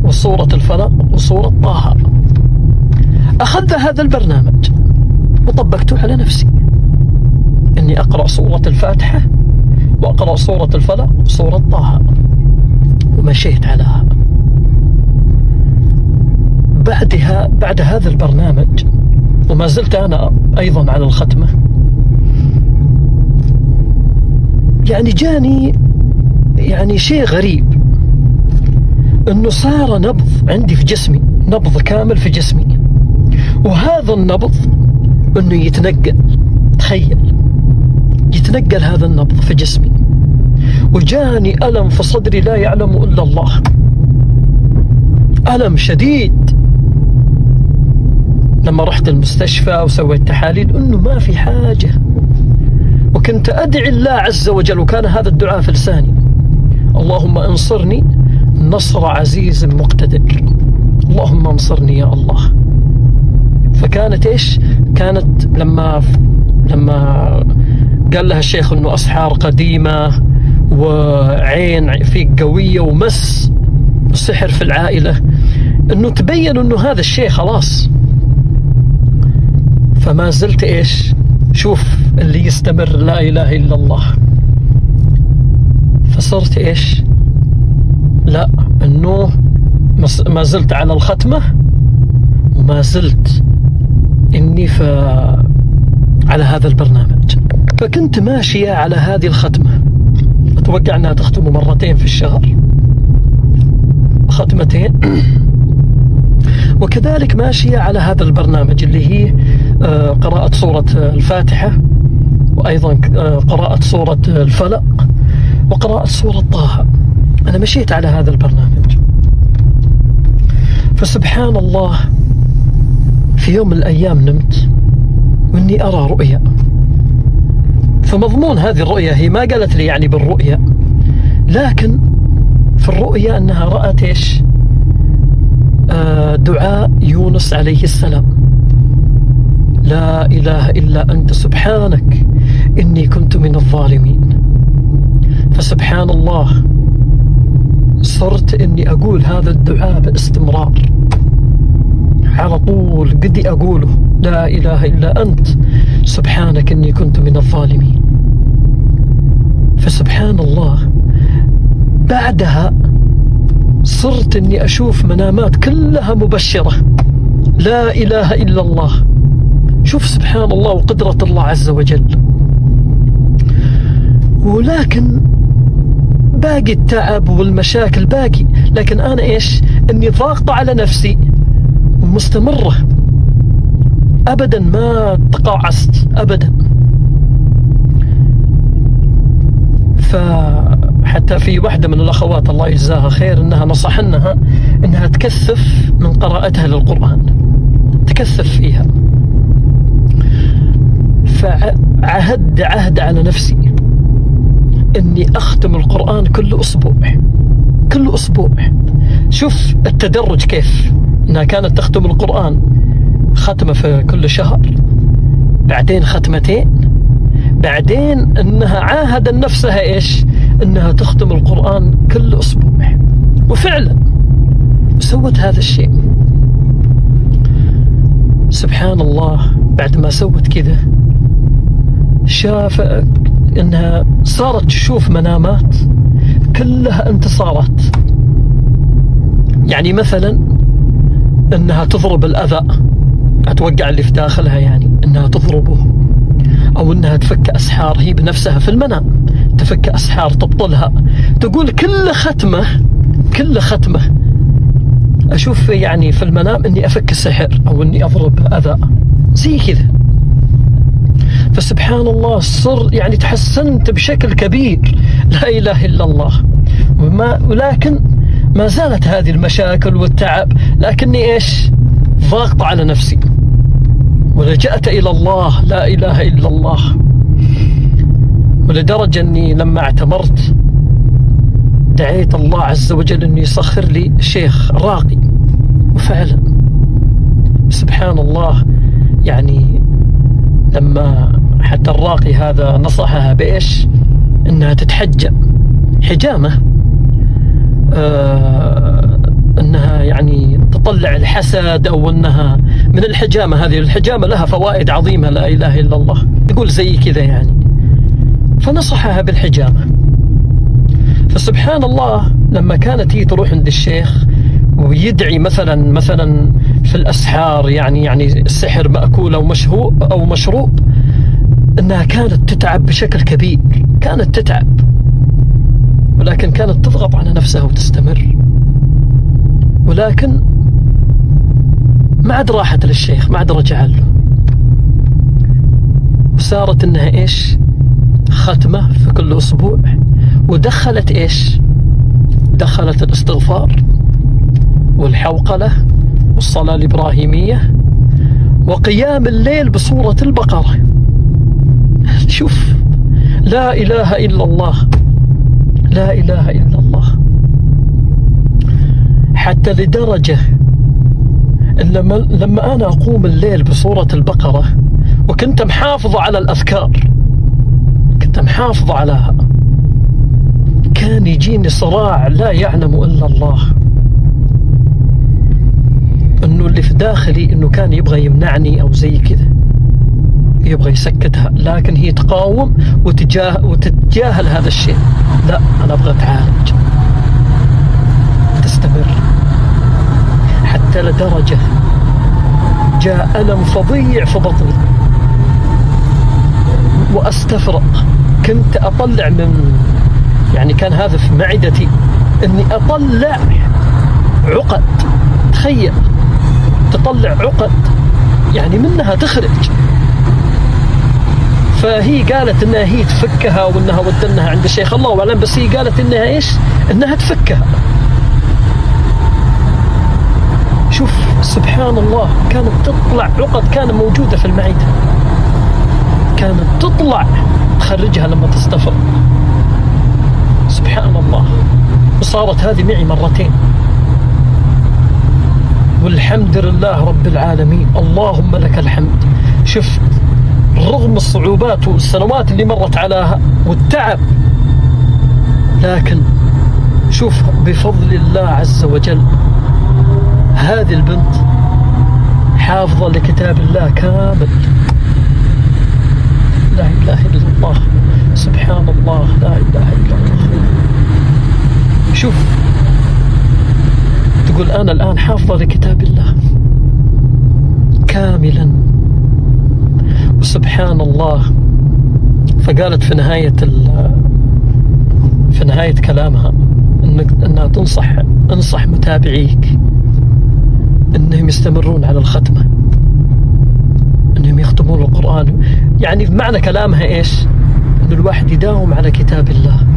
وسورة الفلق وسورة طه. أخذت هذا البرنامج وطبقته على نفسي، أني أقرأ سورة الفاتحة وأقرأ سورة الفلق وسورة طه، ومشيت علىها. بعد هذا البرنامج، وما زلت أنا أيضا على الختمة، يعني جاني يعني شيء غريب، أنه صار نبض عندي في جسمي، نبض كامل في جسمي، وهذا النبض أنه يتنقل. تخيل، يتنقل هذا النبض في جسمي، وجاني ألم في صدري لا يعلم إلا الله، ألم شديد. لما رحت المستشفى وسويت تحاليل أنه ما في حاجة، وكنت أدعي الله عز وجل، وكان هذا الدعاء في لساني: اللهم انصرني نصر عزيز مقتدر، اللهم انصرني يا الله. فكانت إيش؟ كانت لما قال لها الشيخ أنه أسحار قديمة وعين فيك قوية ومس السحر في العائلة، أنه تبين أنه هذا الشيء خلاص. فما زلت إيش؟ شوف اللي يستمر لا إله إلا الله. فصرت إيش؟ لا، أنه ما زلت على الختمة، وما زلت إني على هذا البرنامج. فكنت ماشية على هذه الختمة، أتوقع أنها تختم مرتين في الشهر، ختمتين. وكذلك ماشية على هذا البرنامج اللي هي قراءة سورة الفاتحة، وأيضا قراءة سورة الفلق، وقراءة سورة طه. أنا مشيت على هذا البرنامج. فسبحان الله، في يوم من الأيام نمت وإني أرى رؤيا. فمضمون هذه الرؤيا، هي ما قالت لي يعني بالرؤيا، لكن في الرؤيا أنها رأت إيش؟ دعاء يونس عليه السلام: لا إله إلا أنت سبحانك إني كنت من الظالمين. فسبحان الله، صرت إني أقول هذا الدعاء باستمرار على طول، بدي أقوله: لا إله إلا أنت سبحانك إني كنت من الظالمين. فسبحان الله، بعدها صرت إني أشوف منامات كلها مبشرة، لا إله إلا الله. شوف سبحان الله وقدرة الله عز وجل. ولكن باقي التعب والمشاكل باقي، لكن أنا إيش؟ إني ضاغطة على نفسي ومستمرة أبدا، ما تقاعست أبدا. فحتى في واحدة من الأخوات الله يجزاها خير إنها نصحنها إنها تكثف من قراءتها للقرآن، تكثف فيها. فعهد عهد على نفسي إني أختم القرآن كل أسبوع، كل أسبوع. شوف التدرج كيف، إنها كانت تختم القرآن ختمة في كل شهر، بعدين ختمتين، بعدين إنها عاهد نفسها إيش؟ إنها تختم القرآن كل أسبوع. وفعلا سوت هذا الشيء. سبحان الله، بعد ما سوت كذا شاف إنها صارت تشوف منامات كلها انتصارات. يعني مثلا إنها تضرب الأذى، أتوقع اللي في داخلها، يعني إنها تضربه، أو إنها تفك أسحار هي بنفسها في المنام، تفك أسحار تبطلها. تقول كل ختمة أشوف يعني في المنام إني أفك السحر أو إني أضرب أذى زي كذا. فسبحان الله، صر يعني تحسنت بشكل كبير، لا إله إلا الله. ولكن ما زالت هذه المشاكل والتعب، لكني إيش؟ ضاغط على نفسي ولجأت إلى الله، لا إله إلا الله. ولدرجة أني لما اعتمرت دعيت الله عز وجل أنه يسخر لي شيخ راقي، وفعلا سبحان الله، يعني لما حتى الراقي هذا نصحها بإيش؟ أنها تتحجم حجامة، أنها يعني تطلع الحسد، أو أنها من الحجامة. هذه الحجامة لها فوائد عظيمة، لا إله إلا الله، تقول زي كذا يعني. فنصحها بالحجامة. فسبحان الله، لما كانت هي تروح عند الشيخ ويدعي مثلا في الأسحار، يعني السحر مأكول أو مشروب، أنها كانت تتعب بشكل كبير، كانت تتعب، ولكن كانت تضغط على نفسها وتستمر. ولكن ما عاد راحت للشيخ، ما عاد رجع له، وصارت انها ايش؟ ختمة في كل اسبوع، ودخلت ايش؟ دخلت الاستغفار والحوقلة والصلاة الإبراهيمية وقيام الليل بسورة البقرة. شوف، لا إله إلا الله، لا إله إلا الله. حتى لدرجة لما أنا أقوم الليل بسورة البقرة وكنت محافظة على الأذكار، كنت محافظة علىها، كان يجيني صراع لا يعلم إلا الله، إنه اللي في داخلي إنه كان يبغى يمنعني أو زي كذا، يبغى يسكتها، لكن هي تقاوم وتتجاهل هذا الشيء. لا، أنا أبغى أتعالج، تستمر. حتى لدرجة جاء ألم فظيع في بطني وأستفرق، كنت أطلع يعني كان هذا في معدتي، أني أطلع عقد، تخيل، تطلع عقد يعني منها تخرج. فهي قالت انها هي تفكها وانها ودنها عند الشيخ، الله اعلم، بس هي قالت انها ايش؟ انها تفكها. شوف سبحان الله، كانت تطلع عقد كانت موجودة في المعدة، كانت تطلع تخرجها لما تستفر. سبحان الله. وصارت هذه معي مرتين، والحمد لله رب العالمين، اللهم لك الحمد. شفت، رغم الصعوبات والسنوات اللي مرت علىها والتعب، لكن شوف بفضل الله عز وجل هذه البنت حافظة لكتاب الله كامل. لا إله إلا الله، سبحان الله، لا إله إلا الله. شوف، تقول أنا الآن حافظة لكتاب الله كاملا، وسبحان الله. فقالت في نهاية كلامها أنها انصح متابعيك أنهم يستمرون على الختمة، أنهم يختمون القرآن. يعني بمعنى كلامها إيش؟ أن الواحد يداوم على كتاب الله.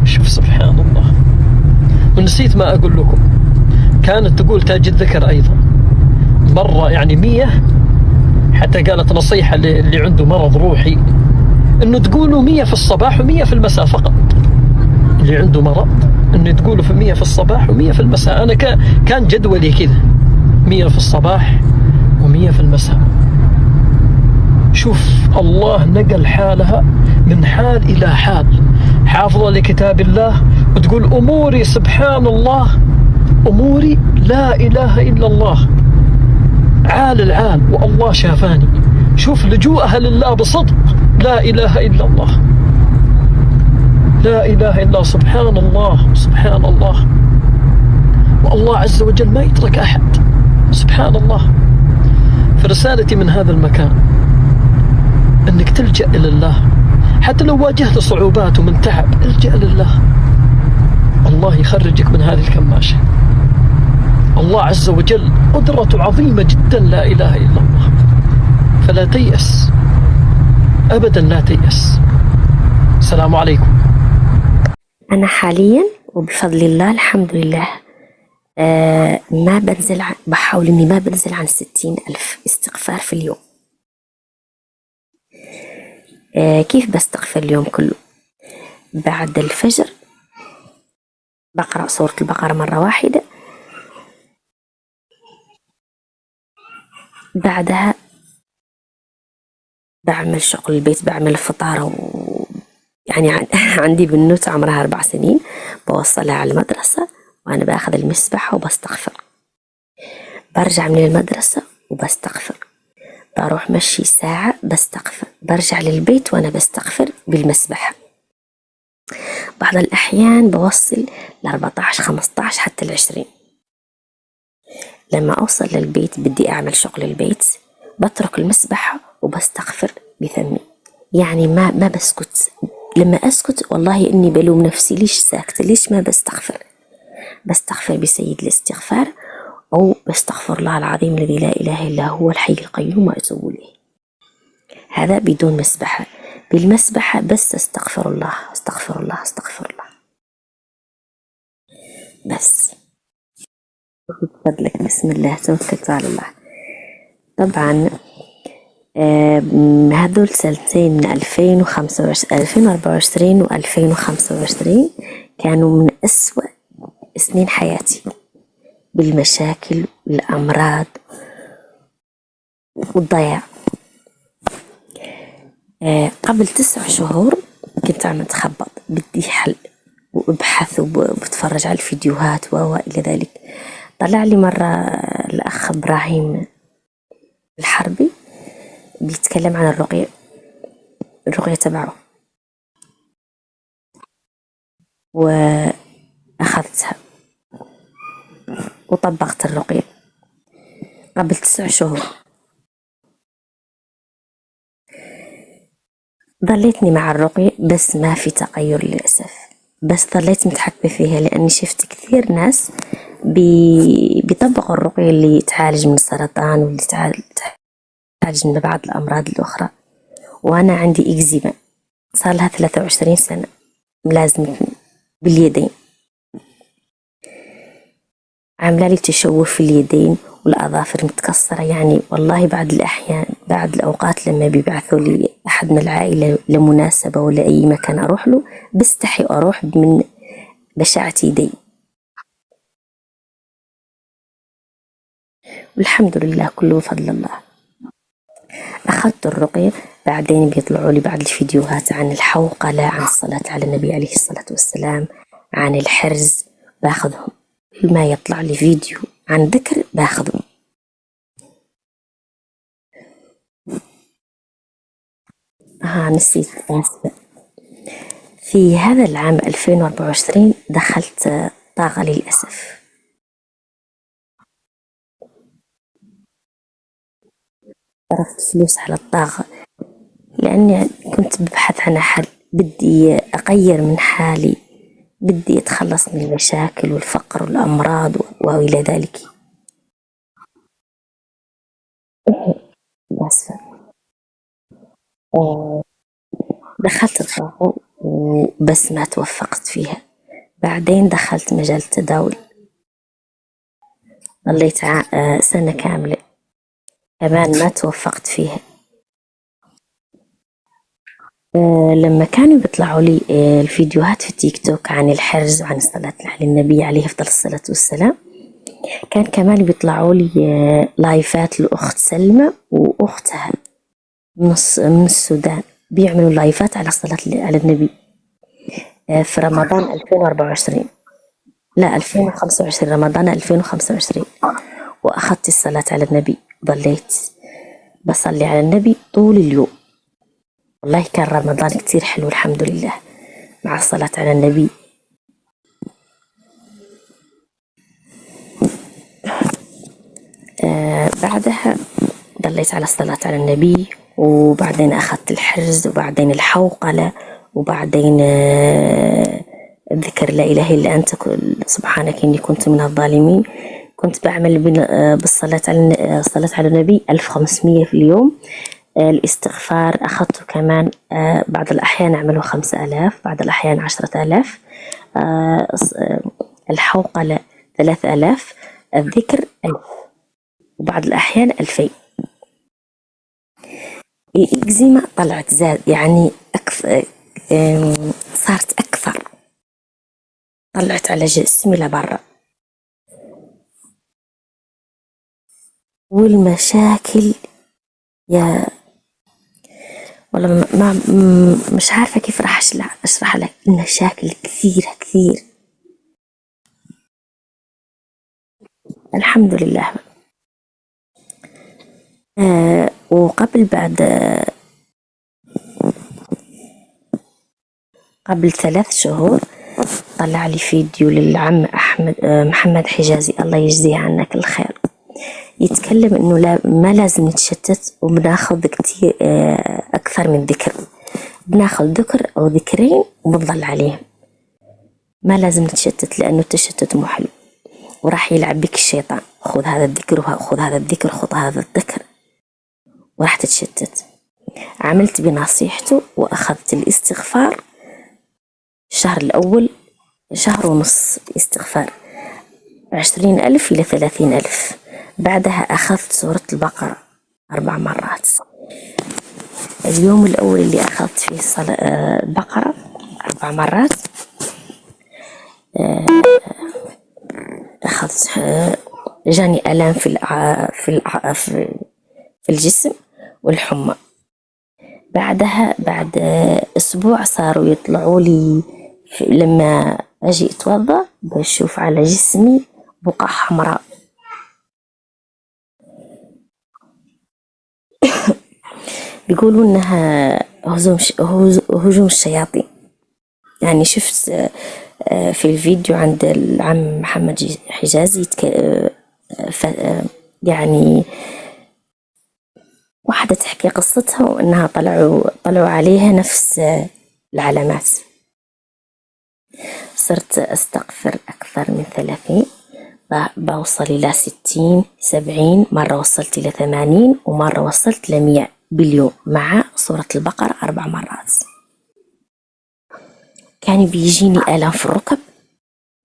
شوف سبحان الله. ونسيت ما أقول لكم، كانت تقول تاج الذكر أيضا مرة، يعني 100. حتى قالت نصيحة اللي عنده مرض روحي أنه تقولوا 100 في الصباح و100 في المساء فقط. اللي عنده مرض أنه تقولوا في 100 في الصباح و100 في المساء. أنا كان جدولي كذا، 100 في الصباح و100 في المساء. شوف الله نقل حالها من حال إلى حال، حافظة لكتاب الله، وتقول أموري سبحان الله، أموري لا إله إلا الله، عال العال، والله شافاني. شوف لجوءها لله بصدق، لا إله إلا الله، لا إله إلا الله. سبحان الله، سبحان الله. والله عز وجل ما يترك أحد، سبحان الله. فرسالتي من هذا المكان أنك تلجأ إلى الله، حتى لو واجهت صعوبات ومن تعب، الجأ لله، الله يخرجك من هذه الكماشة. الله عز وجل قدرته عظيمة جدا، لا إله إلا الله. فلا تيأس أبدا، لا تيأس. السلام عليكم. أنا حاليا وبفضل الله الحمد لله ما بنزل بحاول إني ما بنزل عن 60,000 استغفار في اليوم. كيف بستغفر اليوم كله؟ بعد الفجر بقرأ سورة البقرة مرة واحدة، بعدها بعمل شغل البيت، بعمل الفطار، يعني عندي بنوتة عمرها 4 سنين، بوصلها على المدرسة وأنا بأخذ المسبحة وبستغفر. برجع من المدرسة وبستغفر، بروح مشي ساعة بستغفر، برجع للبيت وأنا بستغفر بالمسبحة. بعض الأحيان بوصل ل14 15 حتى 20. لما أوصل للبيت بدي أعمل شغل البيت، بترك المسبحة وبستغفر بفمي، يعني ما بسكت. لما أسكت والله إني بلوم نفسي، ليش ساكتة، ليش ما بستغفر بسيد الاستغفار، أو بستغفر الله العظيم الذي لا إله إلا هو الحي القيوم وأتوب إليه. هذا بدون مسبحة. بالمسبحة بس استغفر الله استغفر الله استغفر الله بس. بفضلك بسم الله توكلت على الله. طبعا هذول سنتين من 2024 و 2025 كانوا من أسوأ سنين حياتي، بالمشاكل والأمراض والضياع. قبل 9 شهور كنت عم أتخبط، بدي حل وابحث وبتفرج على الفيديوهات وإلى ذلك. طلع لي مرة الأخ إبراهيم الحربي بيتكلم عن الرقية تبعه، وأخذتها وطبقت الرقية قبل 9 شهور. ظليتني مع الرقية بس ما في تغير للأسف، بس ظليت متحكمة فيها لأني شفت كثير ناس بيطبقوا الرقية اللي تعالج من السرطان واللي تعالج من بعض الأمراض الأخرى. وأنا عندي إكزيما صار لها 23 سنة ملازمتني باليدين، عاملة لي تشوه في اليدين والأظافر متكسرة. يعني والله بعض الأوقات لما بيبعثوا لي أحد من العائلة لمناسبة ولا أي مكان أروح له بستحي أروح من بشاعة يدي. والحمد لله كله بفضل الله. أخذت الرقية، بعدين بيطلعوا لي بعض الفيديوهات عن الحوقلة، عن الصلاة على النبي عليه الصلاة والسلام، عن الحرز، باخذهم. كل ما يطلع لي فيديو عن ذكر باخذه. نسيت، آسفة. في هذا العام 2024 دخلت طاقة للأسف. صرفت فلوس على الطاقة لأني كنت ببحث عن حل، بدي أغير من حالي، بدي أتخلص من المشاكل والفقر والأمراض وإلى ذلك. آسفة. دخلت الطاقة وبس ما توفقت فيها. بعدين دخلت مجال التداول، ضليت سنة كاملة كمان ما توفقت فيها. لما كانوا بيطلعوا لي الفيديوهات في التيك توك عن الحرز وعن الصلاة على النبي عليه أفضل الصلاة والسلام، كان كمان بيطلعوا لي لايفات لأخت سلمى وأختها من السودان، بيعملوا لايفات على الصلاة على النبي في رمضان 2024 لا 2025 رمضان 2025. وأخذت الصلاة على النبي، ضليت بصلي على النبي طول اليوم. والله كان رمضان كتير حلو الحمد لله مع الصلاة على النبي. بعدها ضليت على الصلاة على النبي، وبعدين أخذت الحرز، وبعدين الحوقلة، وبعدين ذكر لا إله إلا أنت سبحانك إني كنت من الظالمين. كنت بعمل بالصلاة على النبي 1500 في اليوم. الاستغفار أخذته كمان بعض الأحيان أعمله 5000، بعض الأحيان 10000. الحوقلة 3000، الذكر 1000، وبعض الأحيان 2000. الإكزيما طلعت زاد، يعني أكثر، صارت أكثر، طلعت على جسمي لبرا. والمشاكل يا والله مش عارفة كيف راح أشرح لك. المشاكل كثير. الحمد لله. وقبل قبل 3 شهور طلع لي فيديو للعم محمد حجازي، الله يجزيه عنك الخير. يتكلم إنه لا ما لازم نتشتت وبناخذ كتير أكثر من ذكر، بناخذ ذكر أو ذكرين وبنضل عليهم، ما لازم نتشتت لأنه التشتت مو حلو وراح يلعب بك الشيطان، خذ هذا الذكر وخذ هذا الذكر خذ هذا الذكر وراح تتشتت. عملت بنصيحته وأخذت الاستغفار الشهر الأول 1.5 شهر استغفار 20,000 إلى 30,000. بعدها أخذت سورة البقرة 4 مرات. اليوم الأول اللي أخذت فيه البقرة 4 مرات أخذت جاني ألام في الجسم والحمى. بعدها بعد أسبوع صاروا يطلعوا لي لما أجي أتوضأ بشوف على جسمي بقع حمراء. بيقولوا إنها هجوم الشياطين. يعني شفت في الفيديو عند العم محمد حجازي يعني واحدة تحكي قصتها وإنها طلعوا عليها نفس العلامات. صرت أستغفر أكثر من 30، بوصل إلى 60 70، مرة وصلت إلى 80 ومرة وصلت ل 100 باليوم مع سورة البقرة 4 مرات. كان بيجيني ألم في الركب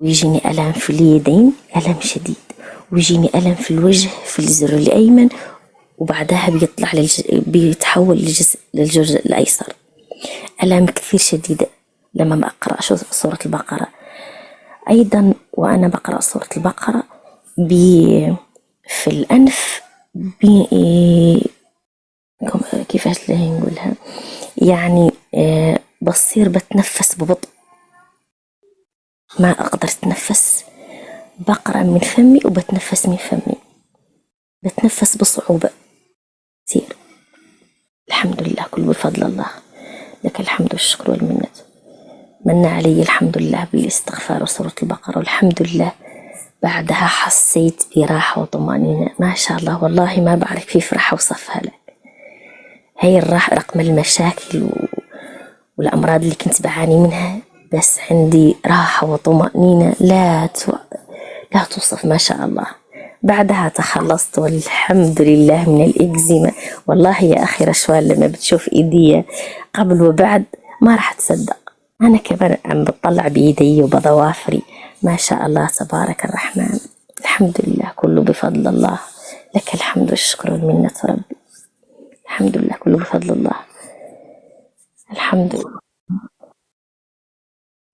ويجيني ألم في اليدين ألم شديد ويجيني ألم في الوجه في الجزر الأيمن وبعدها بيتحول للجزء الأيسر. ألم كثير شديدة لما ما أقرأ سورة البقرة. أيضا وأنا بقرأ سورة البقرة في الأنف كيفاش نقولها، يعني بصير بتنفس ببطء، ما أقدر أتنفس، بقرأ من فمي وبتنفس من فمي، بتنفس بصعوبة كثير. الحمد لله كله بفضل الله، لك الحمد والشكر والمنة. من علي الحمد لله بالاستغفار وسورة البقرة، والحمد لله بعدها حسيت براحة وطمأنينة ما شاء الله. والله ما بعرف كيف راح أوصفها لك. هي الراحة رقم المشاكل والأمراض اللي كنت بعاني منها، بس عندي راحة وطمأنينة لا توصف ما شاء الله. بعدها تخلصت والحمد لله من الإكزيما. والله يا أخي رشوان لما بتشوف إيدي قبل وبعد ما راح تصدق. أنا كمان عم بطلع بإيدي وبضوافري ما شاء الله تبارك الرحمن. الحمد لله كله بفضل الله، لك الحمد والشكر والمنة ربي. الحمد لله كله بفضل الله، الحمد لله.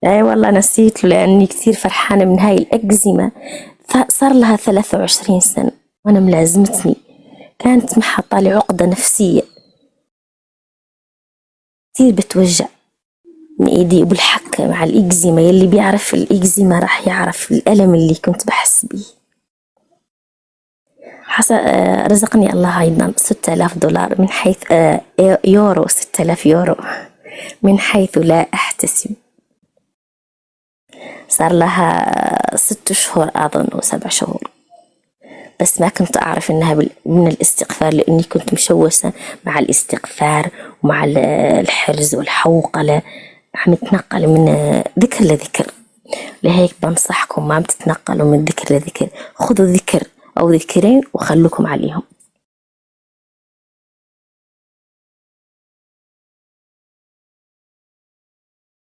أي والله نسيت له لأني كثير فرحانة من هاي الأكزيما. صار لها 23 سنة وأنا ملازمتني، كانت محطة لي عقدة نفسية كثير بتوجع من إيدي وبالحك مع الإكزيما. يلي بيعرف الإكزيما راح يعرف الألم اللي كنت بحس به. رزقني الله أيضا $6000 من حيث يورو، 6000 يورو من حيث لا أحتسب. صار لها 6 شهور أظن أو 7 شهور، بس ما كنت أعرف إنها من الاستغفار لأني كنت مشوشة مع الاستغفار ومع الحرز والحوقلة، عم تنقل من ذكر لذكر. لهيك بنصحكم ما بتتنقلوا من ذكر لذكر، خذوا ذكر أو ذكرين وخلوكم عليهم.